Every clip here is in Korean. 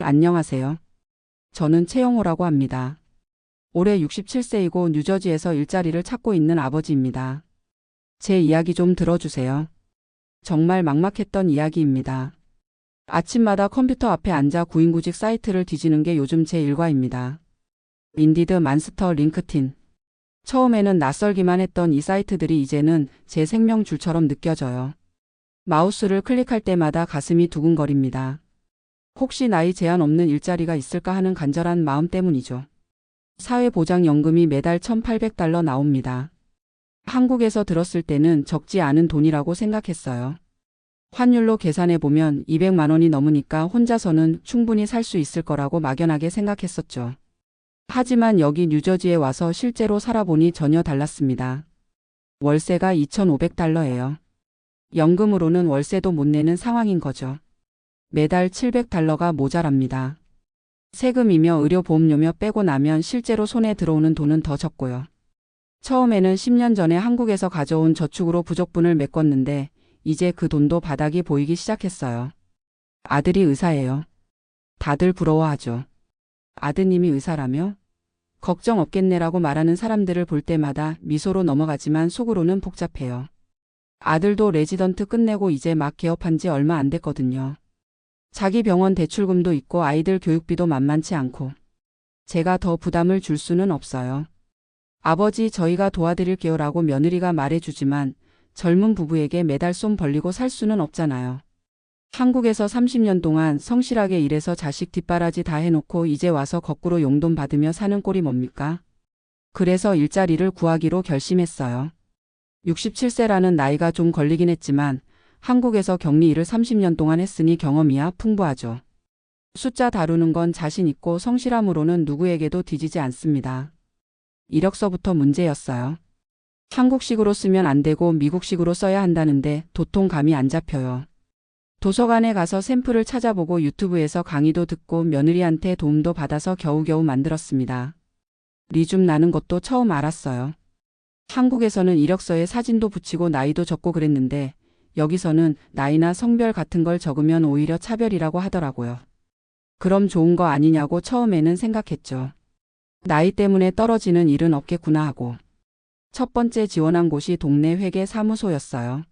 안녕하세요. 저는 최영호라고 합니다. 올해 67세이고 뉴저지에서 일자리를 찾고 있는 아버지입니다. 제 이야기 좀 들어주세요. 정말 막막했던 이야기입니다. 아침마다 컴퓨터 앞에 앉아 구인구직 사이트를 뒤지는 게 요즘 제 일과입니다. 인디드, 만스터, 링크틴. 처음에는 낯설기만 했던 이 사이트들이 이제는 제 생명줄처럼 느껴져요. 마우스를 클릭할 때마다 가슴이 두근거립니다. 혹시 나이 제한 없는 일자리가 있을까 하는 간절한 마음 때문이죠. 사회보장연금이 매달 $1,800 나옵니다. 한국에서 들었을 때는 적지 않은 돈이라고 생각했어요. 환율로 계산해보면 200만 원이 넘으니까 혼자서는 충분히 살 수 있을 거라고 막연하게 생각했었죠. 하지만 여기 뉴저지에 와서 실제로 살아보니 전혀 달랐습니다. 월세가 $2,500예요. 연금으로는 월세도 못 내는 상황인 거죠. 매달 $700가 모자랍니다. 세금이며 의료보험료며 빼고 나면 실제로 손에 들어오는 돈은 더 적고요. 처음에는 10년 전에 한국에서 가져온 저축으로 부족분을 메꿨는데 이제 그 돈도 바닥이 보이기 시작했어요. 아들이 의사예요. 다들 부러워하죠. 아드님이 의사라며? 걱정 없겠네라고 말하는 사람들을 볼 때마다 미소로 넘어가지만 속으로는 복잡해요. 아들도 레지던트 끝내고 이제 막 개업한 지 얼마 안 됐거든요. 자기 병원 대출금도 있고 아이들 교육비도 만만치 않고 제가 더 부담을 줄 수는 없어요. 아버지 저희가 도와드릴게요라고 며느리가 말해주지만 젊은 부부에게 매달 쏨 벌리고 살 수는 없잖아요. 한국에서 30년 동안 성실하게 일해서 자식 뒷바라지 다 해놓고 이제 와서 거꾸로 용돈 받으며 사는 꼴이 뭡니까? 그래서 일자리를 구하기로 결심했어요. 67세라는 나이가 좀 걸리긴 했지만 한국에서 격리 일을 30년 동안 했으니 경험이야 풍부하죠. 숫자 다루는 건 자신 있고 성실함으로는 누구에게도 뒤지지 않습니다. 이력서부터 문제였어요. 한국식으로 쓰면 안 되고 미국식으로 써야 한다는데 도통 감이 안 잡혀요. 도서관에 가서 샘플을 찾아보고 유튜브에서 강의도 듣고 며느리한테 도움도 받아서 겨우겨우 만들었습니다. 리줌 나는 것도 처음 알았어요. 한국에서는 이력서에 사진도 붙이고 나이도 적고 그랬는데 여기서는 나이나 성별 같은 걸 적으면 오히려 차별이라고 하더라고요. 그럼 좋은 거 아니냐고 처음에는 생각했죠. 나이 때문에 떨어지는 일은 없겠구나 하고. 첫 번째 지원한 곳이 동네 회계 사무소였어요.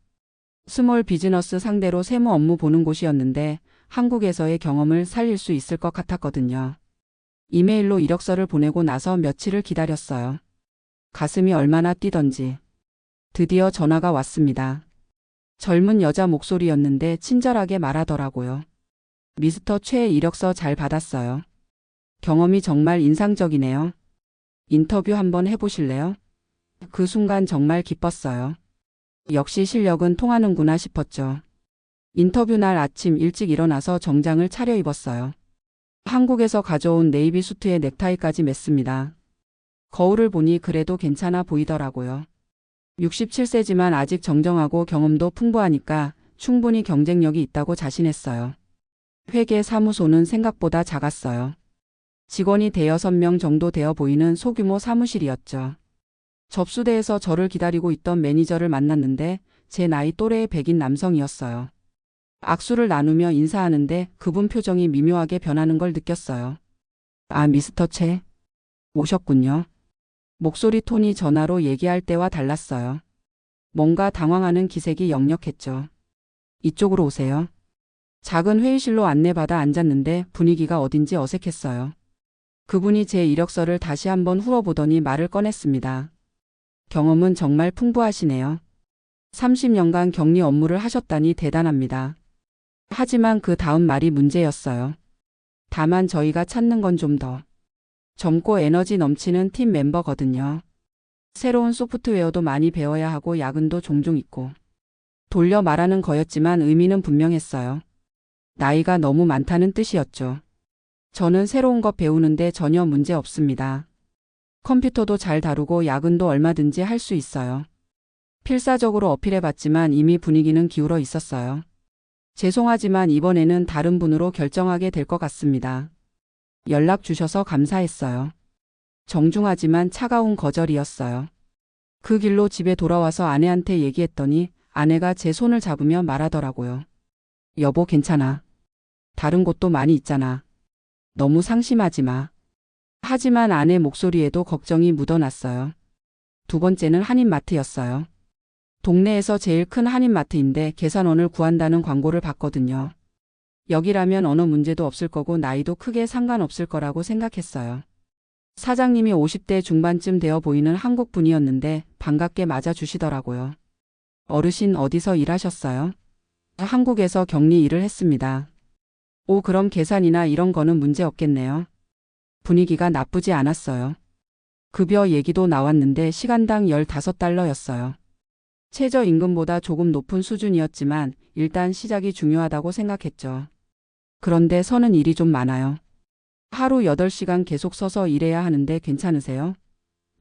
스몰 비즈너스 상대로 세무 업무 보는 곳이었는데 한국에서의 경험을 살릴 수 있을 것 같았거든요. 이메일로 이력서를 보내고 나서 며칠을 기다렸어요. 가슴이 얼마나 뛰던지. 드디어 전화가 왔습니다. 젊은 여자 목소리였는데 친절하게 말하더라고요. 미스터 최 이력서 잘 받았어요. 경험이 정말 인상적이네요. 인터뷰 한번 해보실래요? 그 순간 정말 기뻤어요. 역시 실력은 통하는구나 싶었죠. 인터뷰 날 아침 일찍 일어나서 정장을 차려입었어요. 한국에서 가져온 네이비 수트에 넥타이까지 맸습니다. 거울을 보니 그래도 괜찮아 보이더라고요. 67세지만 아직 정정하고 경험도 풍부하니까 충분히 경쟁력이 있다고 자신했어요. 회계 사무소는 생각보다 작았어요. 직원이 대여섯 명 정도 되어 보이는 소규모 사무실이었죠. 접수대에서 저를 기다리고 있던 매니저를 만났는데 제 나이 또래의 백인 남성이었어요. 악수를 나누며 인사하는데 그분 표정이 미묘하게 변하는 걸 느꼈어요. 아, 미스터 최 오셨군요. 목소리 톤이 전화로 얘기할 때와 달랐어요. 뭔가 당황하는 기색이 역력했죠. 이쪽으로 오세요. 작은 회의실로 안내받아 앉았는데 분위기가 어딘지 어색했어요. 그분이 제 이력서를 다시 한번 훑어보더니 말을 꺼냈습니다. 경험은 정말 풍부하시네요. 30년간 격리 업무를 하셨다니 대단합니다. 하지만 그 다음 말이 문제였어요. 다만 저희가 찾는 건 좀 더 젊고 에너지 넘치는 팀 멤버거든요. 새로운 소프트웨어도 많이 배워야 하고 야근도 종종 있고. 돌려 말하는 거였지만 의미는 분명했어요. 나이가 너무 많다는 뜻이었죠. 저는 새로운 것 배우는데 전혀 문제 없습니다. 컴퓨터도 잘 다루고 야근도 얼마든지 할 수 있어요. 필사적으로 어필해봤지만 이미 분위기는 기울어 있었어요. 죄송하지만 이번에는 다른 분으로 결정하게 될 것 같습니다. 연락 주셔서 감사했어요. 정중하지만 차가운 거절이었어요. 그 길로 집에 돌아와서 아내한테 얘기했더니 아내가 제 손을 잡으며 말하더라고요. 여보 괜찮아. 다른 곳도 많이 있잖아. 너무 상심하지 마. 하지만 아내 목소리에도 걱정이 묻어났어요. 두 번째는 한인마트였어요. 동네에서 제일 큰 한인마트인데 계산원을 구한다는 광고를 봤거든요. 여기라면 언어 문제도 없을 거고 나이도 크게 상관없을 거라고 생각했어요. 사장님이 50대 중반쯤 되어 보이는 한국 분이었는데 반갑게 맞아주시더라고요. 어르신 어디서 일하셨어요? 한국에서 격리 일을 했습니다. 오, 그럼 계산이나 이런 거는 문제 없겠네요. 분위기가 나쁘지 않았어요. 급여 얘기도 나왔는데 시간당 15달러였어요. 최저임금보다 조금 높은 수준이었지만 일단 시작이 중요하다고 생각했죠. 그런데 서는 일이 좀 많아요. 하루 8시간 계속 서서 일해야 하는데 괜찮으세요?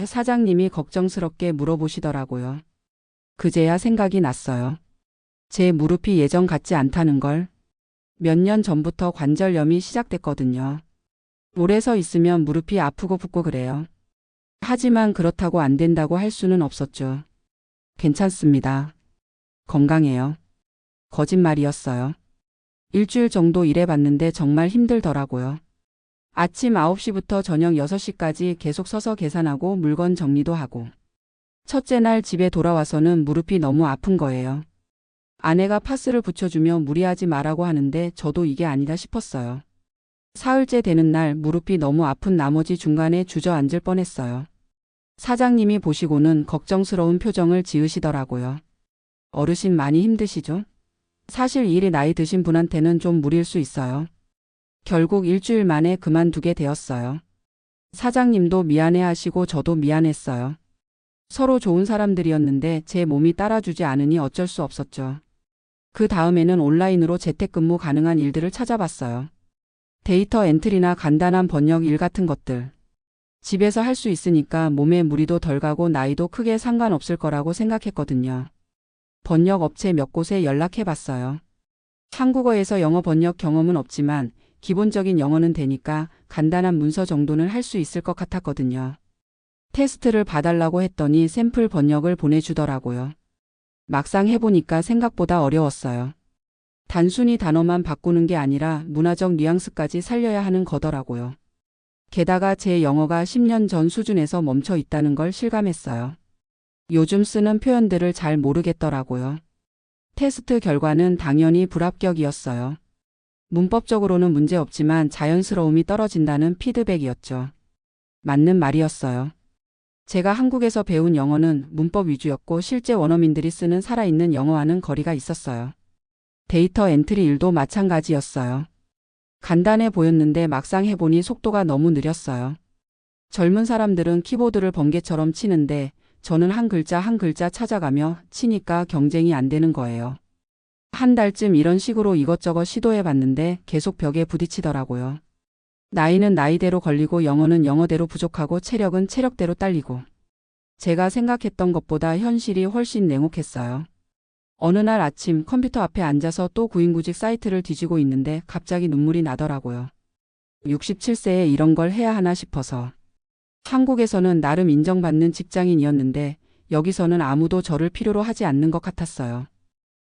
사장님이 걱정스럽게 물어보시더라고요. 그제야 생각이 났어요. 제 무릎이 예전 같지 않다는 걸. 몇 년 전부터 관절염이 시작됐거든요. 오래 서 있으면 무릎이 아프고 붓고 그래요. 하지만 그렇다고 안 된다고 할 수는 없었죠. 괜찮습니다. 건강해요. 거짓말이었어요. 일주일 정도 일해봤는데 정말 힘들더라고요. 아침 9시부터 저녁 6시까지 계속 서서 계산하고 물건 정리도 하고. 첫째 날 집에 돌아와서는 무릎이 너무 아픈 거예요. 아내가 파스를 붙여주며 무리하지 말라고 하는데 저도 이게 아니다 싶었어요. 사흘째 되는 날 무릎이 너무 아픈 나머지 중간에 주저앉을 뻔했어요. 사장님이 보시고는 걱정스러운 표정을 지으시더라고요. 어르신 많이 힘드시죠? 사실 일이 나이 드신 분한테는 좀 무리일 수 있어요. 결국 일주일 만에 그만두게 되었어요. 사장님도 미안해하시고 저도 미안했어요. 서로 좋은 사람들이었는데 제 몸이 따라주지 않으니 어쩔 수 없었죠. 그 다음에는 온라인으로 재택근무 가능한 일들을 찾아봤어요. 데이터 엔트리나 간단한 번역 일 같은 것들. 집에서 할 수 있으니까 몸에 무리도 덜 가고 나이도 크게 상관없을 거라고 생각했거든요. 번역 업체 몇 곳에 연락해봤어요. 한국어에서 영어 번역 경험은 없지만 기본적인 영어는 되니까 간단한 문서 정도는 할 수 있을 것 같았거든요. 테스트를 봐달라고 했더니 샘플 번역을 보내주더라고요. 막상 해보니까 생각보다 어려웠어요. 단순히 단어만 바꾸는 게 아니라 문화적 뉘앙스까지 살려야 하는 거더라고요. 게다가 제 영어가 10년 전 수준에서 멈춰 있다는 걸 실감했어요. 요즘 쓰는 표현들을 잘 모르겠더라고요. 테스트 결과는 당연히 불합격이었어요. 문법적으로는 문제 없지만 자연스러움이 떨어진다는 피드백이었죠. 맞는 말이었어요. 제가 한국에서 배운 영어는 문법 위주였고 실제 원어민들이 쓰는 살아있는 영어와는 거리가 있었어요. 데이터 엔트리 일도 마찬가지였어요. 간단해 보였는데 막상 해보니 속도가 너무 느렸어요. 젊은 사람들은 키보드를 번개처럼 치는데 저는 한 글자 한 글자 찾아가며 치니까 경쟁이 안 되는 거예요. 한 달쯤 이런 식으로 이것저것 시도해봤는데 계속 벽에 부딪히더라고요. 나이는 나이대로 걸리고 영어는 영어대로 부족하고 체력은 체력대로 딸리고. 제가 생각했던 것보다 현실이 훨씬 냉혹했어요. 어느 날 아침 컴퓨터 앞에 앉아서 또 구인구직 사이트를 뒤지고 있는데 갑자기 눈물이 나더라고요. 67세에 이런 걸 해야 하나 싶어서. 한국에서는 나름 인정받는 직장인이었는데 여기서는 아무도 저를 필요로 하지 않는 것 같았어요.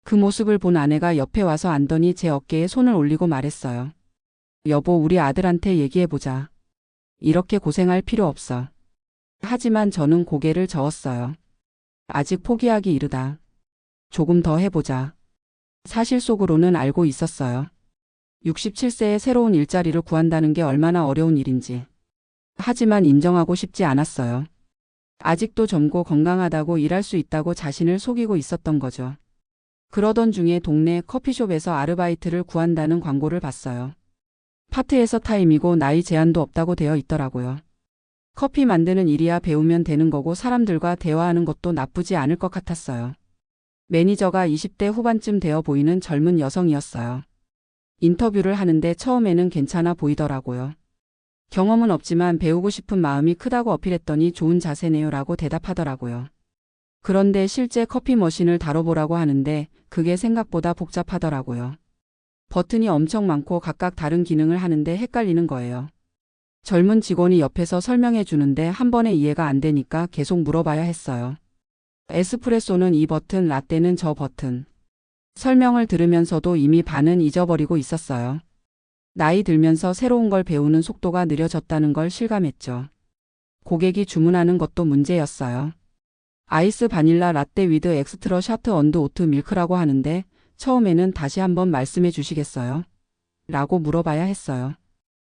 그 모습을 본 아내가 옆에 와서 앉더니 제 어깨에 손을 올리고 말했어요. 여보, 우리 아들한테 얘기해보자. 이렇게 고생할 필요 없어. 하지만 저는 고개를 저었어요. 아직 포기하기 이르다. 조금 더 해보자. 사실 속으로는 알고 있었어요. 67세에 새로운 일자리를 구한다는 게 얼마나 어려운 일인지. 하지만 인정하고 싶지 않았어요. 아직도 젊고 건강하다고 일할 수 있다고 자신을 속이고 있었던 거죠. 그러던 중에 동네 커피숍에서 아르바이트를 구한다는 광고를 봤어요. 파트에서 타임이고 나이 제한도 없다고 되어 있더라고요. 커피 만드는 일이야 배우면 되는 거고 사람들과 대화하는 것도 나쁘지 않을 것 같았어요. 매니저가 20대 후반쯤 되어 보이는 젊은 여성이었어요. 인터뷰를 하는데 처음에는 괜찮아 보이더라고요. 경험은 없지만 배우고 싶은 마음이 크다고 어필했더니 좋은 자세네요 라고 대답하더라고요. 그런데 실제 커피 머신을 다뤄보라고 하는데 그게 생각보다 복잡하더라고요. 버튼이 엄청 많고 각각 다른 기능을 하는데 헷갈리는 거예요. 젊은 직원이 옆에서 설명해 주는데 한 번에 이해가 안 되니까 계속 물어봐야 했어요. 에스프레소는 이 버튼, 라떼는 저 버튼. 설명을 들으면서도 이미 반은 잊어버리고 있었어요. 나이 들면서 새로운 걸 배우는 속도가 느려졌다는 걸 실감했죠. 고객이 주문하는 것도 문제였어요. 아이스 바닐라 라떼 위드 엑스트라 샤트 언드 오트 밀크라고 하는데 처음에는 다시 한번 말씀해 주시겠어요? 라고 물어봐야 했어요.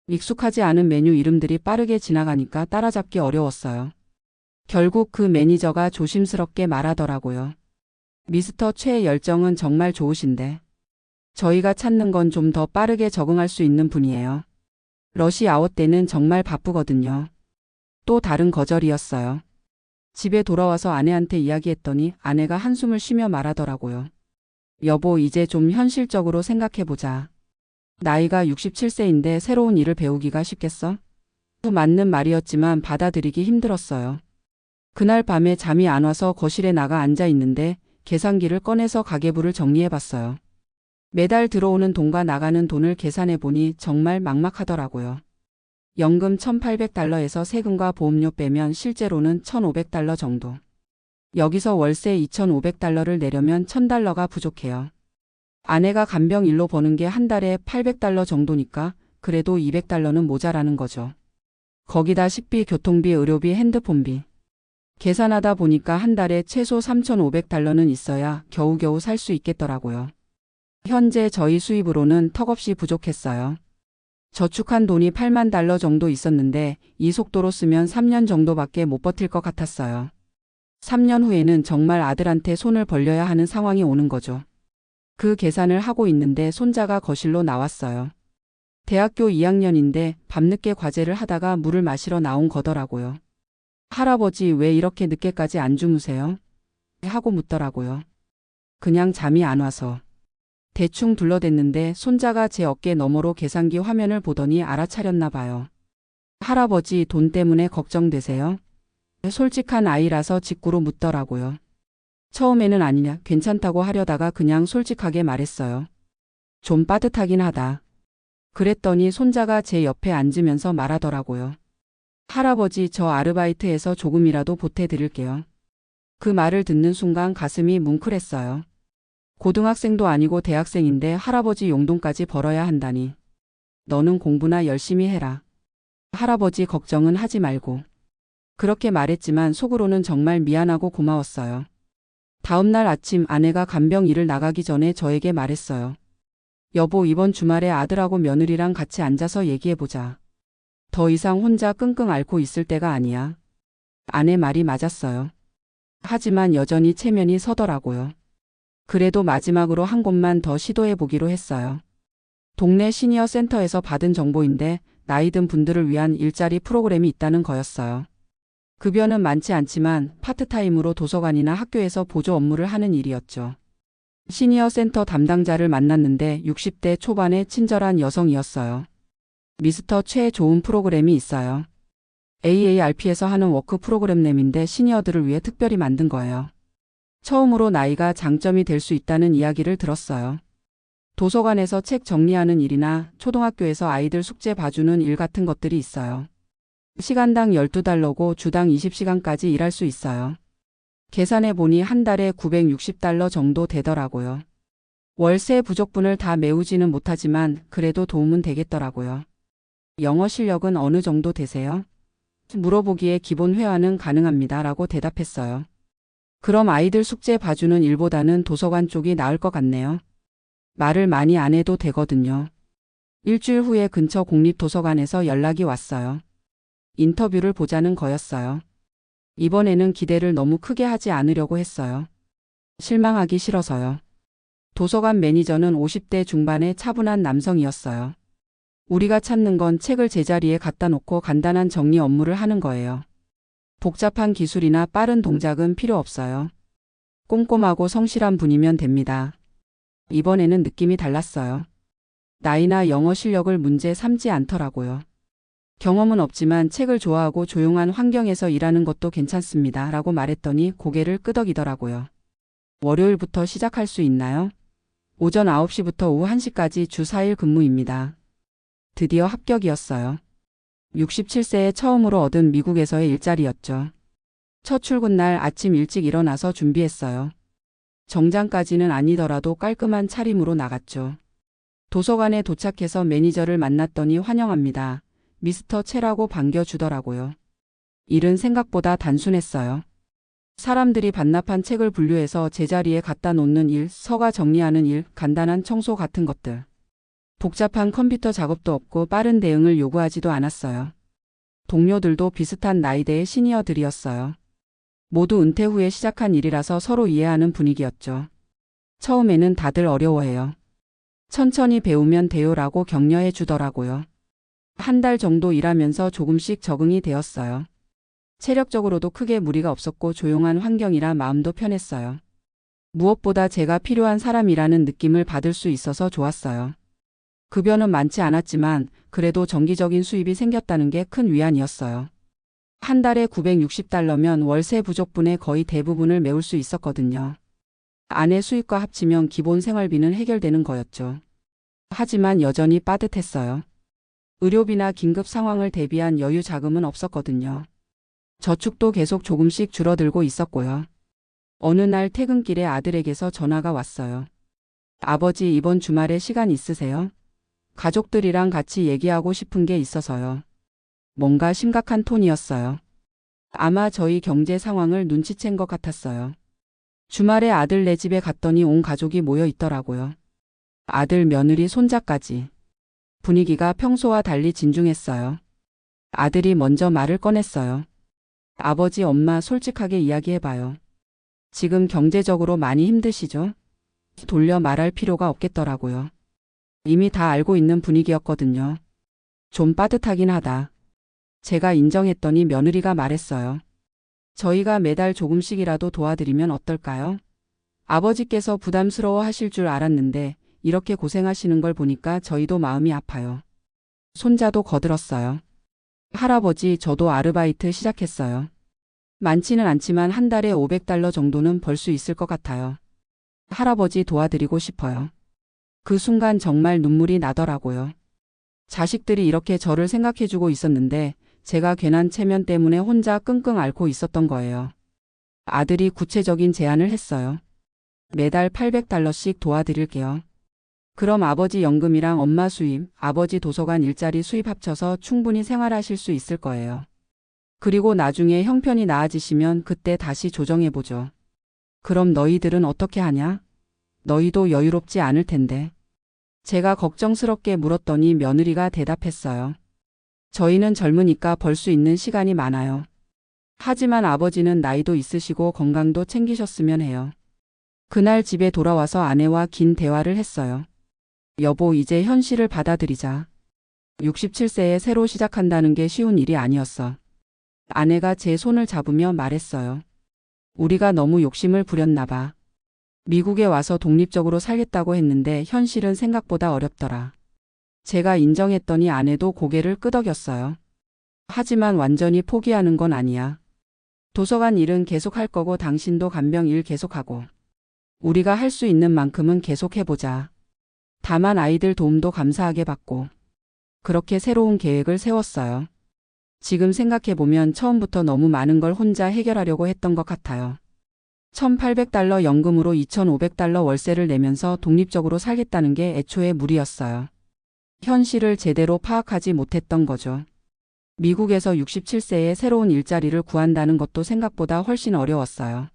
익숙하지 않은 메뉴 이름들이 빠르게 지나가니까 따라잡기 어려웠어요. 결국 그 매니저가 조심스럽게 말하더라고요. 미스터 최의 열정은 정말 좋으신데 저희가 찾는 건 좀 더 빠르게 적응할 수 있는 분이에요. 러시 아워 때는 정말 바쁘거든요. 또 다른 거절이었어요. 집에 돌아와서 아내한테 이야기했더니 아내가 한숨을 쉬며 말하더라고요. 여보, 이제 좀 현실적으로 생각해보자. 나이가 67세인데 새로운 일을 배우기가 쉽겠어? 맞는 말이었지만 받아들이기 힘들었어요. 그날 밤에 잠이 안 와서 거실에 나가 앉아 있는데 계산기를 꺼내서 가계부를 정리해봤어요. 매달 들어오는 돈과 나가는 돈을 계산해보니 정말 막막하더라고요. 연금 $1,800에서 세금과 보험료 빼면 실제로는 $1,500 정도. 여기서 월세 $2,500를 내려면 $1,000가 부족해요. 아내가 간병 일로 버는 게 한 달에 $800 정도니까 그래도 $200는 모자라는 거죠. 거기다 식비, 교통비, 의료비, 핸드폰비. 계산하다 보니까 한 달에 최소 $3,500는 있어야 겨우겨우 살 수 있겠더라고요. 현재 저희 수입으로는 턱없이 부족했어요. 저축한 돈이 $80,000 정도 있었는데 이 속도로 쓰면 3년 정도밖에 못 버틸 것 같았어요. 3년 후에는 정말 아들한테 손을 벌려야 하는 상황이 오는 거죠. 그 계산을 하고 있는데 손자가 거실로 나왔어요. 대학교 2학년인데 밤늦게 과제를 하다가 물을 마시러 나온 거더라고요. 할아버지, 왜 이렇게 늦게까지 안 주무세요? 하고 묻더라고요. 그냥 잠이 안 와서. 대충 둘러댔는데 손자가 제 어깨 너머로 계산기 화면을 보더니 알아차렸나 봐요. 할아버지, 돈 때문에 걱정되세요? 솔직한 아이라서 직구로 묻더라고요. 처음에는 아니냐, 괜찮다고 하려다가 그냥 솔직하게 말했어요. 좀 빠듯하긴 하다. 그랬더니 손자가 제 옆에 앉으면서 말하더라고요. 할아버지, 저 아르바이트해서 조금이라도 보태드릴게요. 그 말을 듣는 순간 가슴이 뭉클했어요. 고등학생도 아니고 대학생인데 할아버지 용돈까지 벌어야 한다니. 너는 공부나 열심히 해라. 할아버지 걱정은 하지 말고. 그렇게 말했지만 속으로는 정말 미안하고 고마웠어요. 다음날 아침 아내가 간병 일을 나가기 전에 저에게 말했어요. 여보, 이번 주말에 아들하고 며느리랑 같이 앉아서 얘기해보자. 더 이상 혼자 끙끙 앓고 있을 때가 아니야. 아내 말이 맞았어요. 하지만 여전히 체면이 서더라고요. 그래도 마지막으로 한 곳만 더 시도해보기로 했어요. 동네 시니어 센터에서 받은 정보인데 나이 든 분들을 위한 일자리 프로그램이 있다는 거였어요. 급여는 많지 않지만 파트타임으로 도서관이나 학교에서 보조 업무를 하는 일이었죠. 시니어 센터 담당자를 만났는데 60대 초반의 친절한 여성이었어요. 미스터 최, 좋은 프로그램이 있어요. AARP에서 하는 워크 프로그램인데 시니어들을 위해 특별히 만든 거예요. 처음으로 나이가 장점이 될 수 있다는 이야기를 들었어요. 도서관에서 책 정리하는 일이나 초등학교에서 아이들 숙제 봐주는 일 같은 것들이 있어요. 시간당 $12고 주당 20시간까지 일할 수 있어요. 계산해 보니 한 달에 $960 정도 되더라고요. 월세 부족분을 다 메우지는 못하지만 그래도 도움은 되겠더라고요. 영어 실력은 어느 정도 되세요? 물어보기에 기본 회화는 가능합니다 라고 대답했어요. 그럼 아이들 숙제 봐주는 일보다는 도서관 쪽이 나을 것 같네요. 말을 많이 안 해도 되거든요. 일주일 후에 근처 공립도서관에서 연락이 왔어요. 인터뷰를 보자는 거였어요. 이번에는 기대를 너무 크게 하지 않으려고 했어요. 실망하기 싫어서요. 도서관 매니저는 50대 중반의 차분한 남성이었어요. 우리가 찾는 건 책을 제자리에 갖다 놓고 간단한 정리 업무를 하는 거예요. 복잡한 기술이나 빠른 동작은 필요 없어요. 꼼꼼하고 성실한 분이면 됩니다. 이번에는 느낌이 달랐어요. 나이나 영어 실력을 문제 삼지 않더라고요. 경험은 없지만 책을 좋아하고 조용한 환경에서 일하는 것도 괜찮습니다 라고 말했더니 고개를 끄덕이더라고요. 월요일부터 시작할 수 있나요? 오전 9시부터 오후 1시까지 주 4일 근무입니다. 드디어 합격이었어요. 67세에 처음으로 얻은 미국에서의 일자리였죠. 첫 출근 날 아침 일찍 일어나서 준비했어요. 정장까지는 아니더라도 깔끔한 차림으로 나갔죠. 도서관에 도착해서 매니저를 만났더니 환영합니다. 미스터 채라고 반겨주더라고요. 일은 생각보다 단순했어요. 사람들이 반납한 책을 분류해서 제자리에 갖다 놓는 일, 서가 정리하는 일, 간단한 청소 같은 것들. 복잡한 컴퓨터 작업도 없고 빠른 대응을 요구하지도 않았어요. 동료들도 비슷한 나이대의 시니어들이었어요. 모두 은퇴 후에 시작한 일이라서 서로 이해하는 분위기였죠. 처음에는 다들 어려워해요. 천천히 배우면 돼요라고 격려해 주더라고요. 한 달 정도 일하면서 조금씩 적응이 되었어요. 체력적으로도 크게 무리가 없었고 조용한 환경이라 마음도 편했어요. 무엇보다 제가 필요한 사람이라는 느낌을 받을 수 있어서 좋았어요. 급여는 많지 않았지만 그래도 정기적인 수입이 생겼다는 게 큰 위안이었어요. 한 달에 $960면 월세 부족분의 거의 대부분을 메울 수 있었거든요. 아내 수입과 합치면 기본 생활비는 해결되는 거였죠. 하지만 여전히 빠듯했어요. 의료비나 긴급 상황을 대비한 여유 자금은 없었거든요. 저축도 계속 조금씩 줄어들고 있었고요. 어느 날 퇴근길에 아들에게서 전화가 왔어요. 아버지, 이번 주말에 시간 있으세요? 가족들이랑 같이 얘기하고 싶은 게 있어서요. 뭔가 심각한 톤이었어요. 아마 저희 경제 상황을 눈치챈 것 같았어요. 주말에 아들네 집에 갔더니 온 가족이 모여 있더라고요. 아들, 며느리, 손자까지. 분위기가 평소와 달리 진중했어요. 아들이 먼저 말을 꺼냈어요. 아버지, 엄마, 솔직하게 이야기해봐요. 지금 경제적으로 많이 힘드시죠? 돌려 말할 필요가 없겠더라고요. 이미 다 알고 있는 분위기였거든요. 좀 빠듯하긴 하다. 제가 인정했더니 며느리가 말했어요. 저희가 매달 조금씩이라도 도와드리면 어떨까요? 아버지께서 부담스러워 하실 줄 알았는데 이렇게 고생하시는 걸 보니까 저희도 마음이 아파요. 손자도 거들었어요. 할아버지, 저도 아르바이트 시작했어요. 많지는 않지만 한 달에 $500 정도는 벌 수 있을 것 같아요. 할아버지 도와드리고 싶어요. 그 순간 정말 눈물이 나더라고요. 자식들이 이렇게 저를 생각해주고 있었는데 제가 괜한 체면 때문에 혼자 끙끙 앓고 있었던 거예요. 아들이 구체적인 제안을 했어요. 매달 $800씩 도와드릴게요. 그럼 아버지 연금이랑 엄마 수입, 아버지 도서관 일자리 수입 합쳐서 충분히 생활하실 수 있을 거예요. 그리고 나중에 형편이 나아지시면 그때 다시 조정해보죠. 그럼 너희들은 어떻게 하냐? 너희도 여유롭지 않을 텐데. 제가 걱정스럽게 물었더니 며느리가 대답했어요. 저희는 젊으니까 벌 수 있는 시간이 많아요. 하지만 아버지는 나이도 있으시고 건강도 챙기셨으면 해요. 그날 집에 돌아와서 아내와 긴 대화를 했어요. 여보, 이제 현실을 받아들이자. 67세에 새로 시작한다는 게 쉬운 일이 아니었어. 아내가 제 손을 잡으며 말했어요. 우리가 너무 욕심을 부렸나 봐. 미국에 와서 독립적으로 살겠다고 했는데 현실은 생각보다 어렵더라. 제가 인정했더니 아내도 고개를 끄덕였어요. 하지만 완전히 포기하는 건 아니야. 도서관 일은 계속 할 거고 당신도 간병 일 계속하고. 우리가 할 수 있는 만큼은 계속해보자. 다만 아이들 도움도 감사하게 받고. 그렇게 새로운 계획을 세웠어요. 지금 생각해보면 처음부터 너무 많은 걸 혼자 해결하려고 했던 것 같아요. $1,800 연금으로 $2,500 월세를 내면서 독립적으로 살겠다는 게 애초에 무리였어요. 현실을 제대로 파악하지 못했던 거죠. 미국에서 67세에 새로운 일자리를 구한다는 것도 생각보다 훨씬 어려웠어요.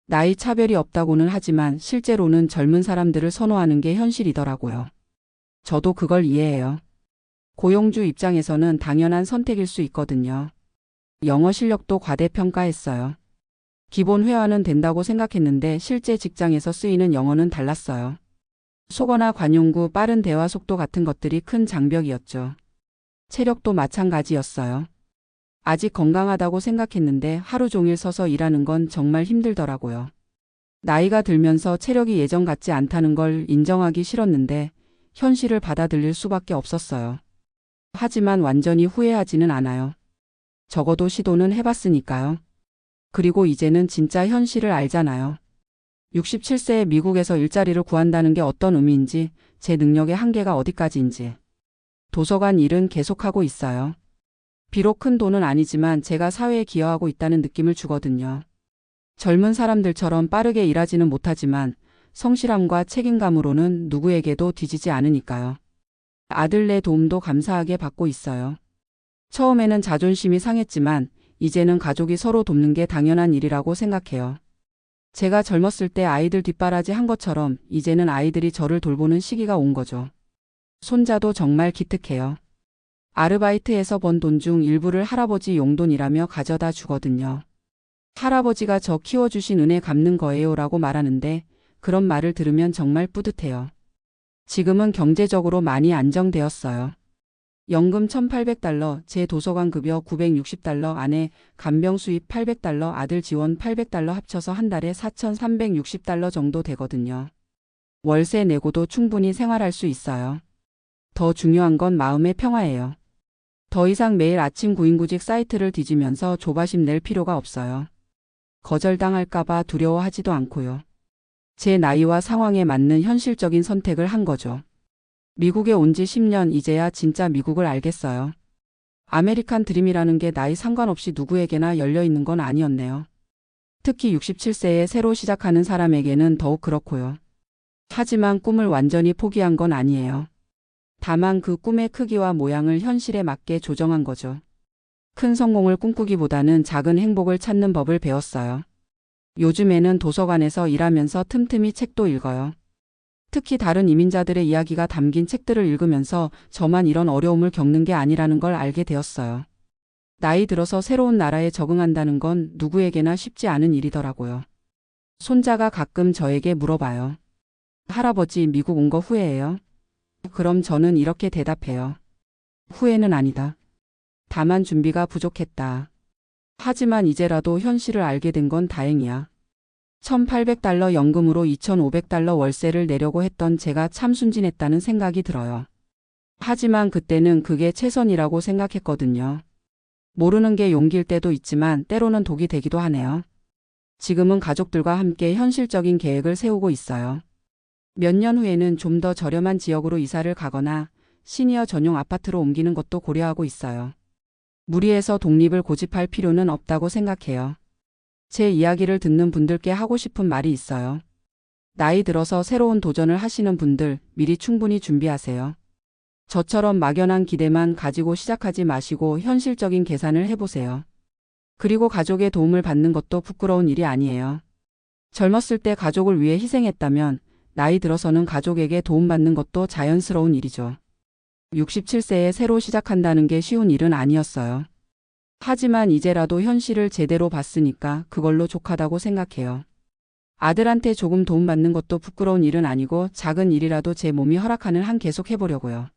나이 차별이 없다고는 하지만 실제로는 젊은 사람들을 선호하는 게 현실이더라고요. 저도 그걸 이해해요. 고용주 입장에서는 당연한 선택일 수 있거든요. 영어 실력도 과대평가했어요. 기본 회화는 된다고 생각했는데 실제 직장에서 쓰이는 영어는 달랐어요. 속어나 관용구, 빠른 대화 속도 같은 것들이 큰 장벽이었죠. 체력도 마찬가지였어요. 아직 건강하다고 생각했는데 하루 종일 서서 일하는 건 정말 힘들더라고요. 나이가 들면서 체력이 예전 같지 않다는 걸 인정하기 싫었는데 현실을 받아들일 수밖에 없었어요. 하지만 완전히 후회하지는 않아요. 적어도 시도는 해봤으니까요. 그리고 이제는 진짜 현실을 알잖아요. 67세에 미국에서 일자리를 구한다는 게 어떤 의미인지, 제 능력의 한계가 어디까지인지. 도서관 일은 계속하고 있어요. 비록 큰 돈은 아니지만 제가 사회에 기여하고 있다는 느낌을 주거든요. 젊은 사람들처럼 빠르게 일하지는 못하지만 성실함과 책임감으로는 누구에게도 뒤지지 않으니까요. 아들네 도움도 감사하게 받고 있어요. 처음에는 자존심이 상했지만 이제는 가족이 서로 돕는 게 당연한 일이라고 생각해요. 제가 젊었을 때 아이들 뒷바라지 한 것처럼 이제는 아이들이 저를 돌보는 시기가 온 거죠. 손자도 정말 기특해요. 아르바이트에서 번 돈 중 일부를 할아버지 용돈이라며 가져다 주거든요. 할아버지가 저 키워주신 은혜 갚는 거예요 라고 말하는데 그런 말을 들으면 정말 뿌듯해요. 지금은 경제적으로 많이 안정되었어요. 연금 $1,800, 제 도서관 급여 $960 안에 간병 수입 $800, 아들 지원 $800 합쳐서 한 달에 $4,360 정도 되거든요. 월세 내고도 충분히 생활할 수 있어요. 더 중요한 건 마음의 평화예요. 더 이상 매일 아침 구인구직 사이트를 뒤지면서 조바심 낼 필요가 없어요. 거절당할까봐 두려워하지도 않고요. 제 나이와 상황에 맞는 현실적인 선택을 한 거죠. 미국에 온 지 10년 이제야 진짜 미국을 알겠어요. 아메리칸 드림이라는 게 나이 상관없이 누구에게나 열려있는 건 아니었네요. 특히 67세에 새로 시작하는 사람에게는 더욱 그렇고요. 하지만 꿈을 완전히 포기한 건 아니에요. 다만 그 꿈의 크기와 모양을 현실에 맞게 조정한 거죠. 큰 성공을 꿈꾸기보다는 작은 행복을 찾는 법을 배웠어요. 요즘에는 도서관에서 일하면서 틈틈이 책도 읽어요. 특히 다른 이민자들의 이야기가 담긴 책들을 읽으면서 저만 이런 어려움을 겪는 게 아니라는 걸 알게 되었어요. 나이 들어서 새로운 나라에 적응한다는 건 누구에게나 쉽지 않은 일이더라고요. 손자가 가끔 저에게 물어봐요. 할아버지 미국 온 거 후회해요? 그럼 저는 이렇게 대답해요. 후회는 아니다. 다만 준비가 부족했다. 하지만 이제라도 현실을 알게 된 건 다행이야. $1,800 연금으로 $2,500 월세를 내려고 했던 제가 참 순진했다는 생각이 들어요. 하지만 그때는 그게 최선이라고 생각했거든요. 모르는 게 용기일 때도 있지만 때로는 독이 되기도 하네요. 지금은 가족들과 함께 현실적인 계획을 세우고 있어요. 몇 년 후에는 좀 더 저렴한 지역으로 이사를 가거나 시니어 전용 아파트로 옮기는 것도 고려하고 있어요. 무리해서 독립을 고집할 필요는 없다고 생각해요. 제 이야기를 듣는 분들께 하고 싶은 말이 있어요. 나이 들어서 새로운 도전을 하시는 분들 미리 충분히 준비하세요. 저처럼 막연한 기대만 가지고 시작하지 마시고 현실적인 계산을 해보세요. 그리고 가족의 도움을 받는 것도 부끄러운 일이 아니에요. 젊었을 때 가족을 위해 희생했다면 나이 들어서는 가족에게 도움받는 것도 자연스러운 일이죠. 67세에 새로 시작한다는 게 쉬운 일은 아니었어요. 하지만 이제라도 현실을 제대로 봤으니까 그걸로 족하다고 생각해요. 아들한테 조금 도움받는 것도 부끄러운 일은 아니고 작은 일이라도 제 몸이 허락하는 한 계속 해보려고요.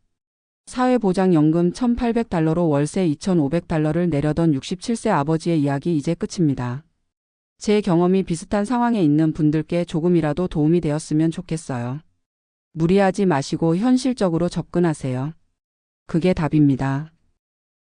사회보장연금 $1,800로 월세 $2,500를 내려던 67세 아버지의 이야기 이제 끝입니다. 제 경험이 비슷한 상황에 있는 분들께 조금이라도 도움이 되었으면 좋겠어요. 무리하지 마시고 현실적으로 접근하세요. 그게 답입니다.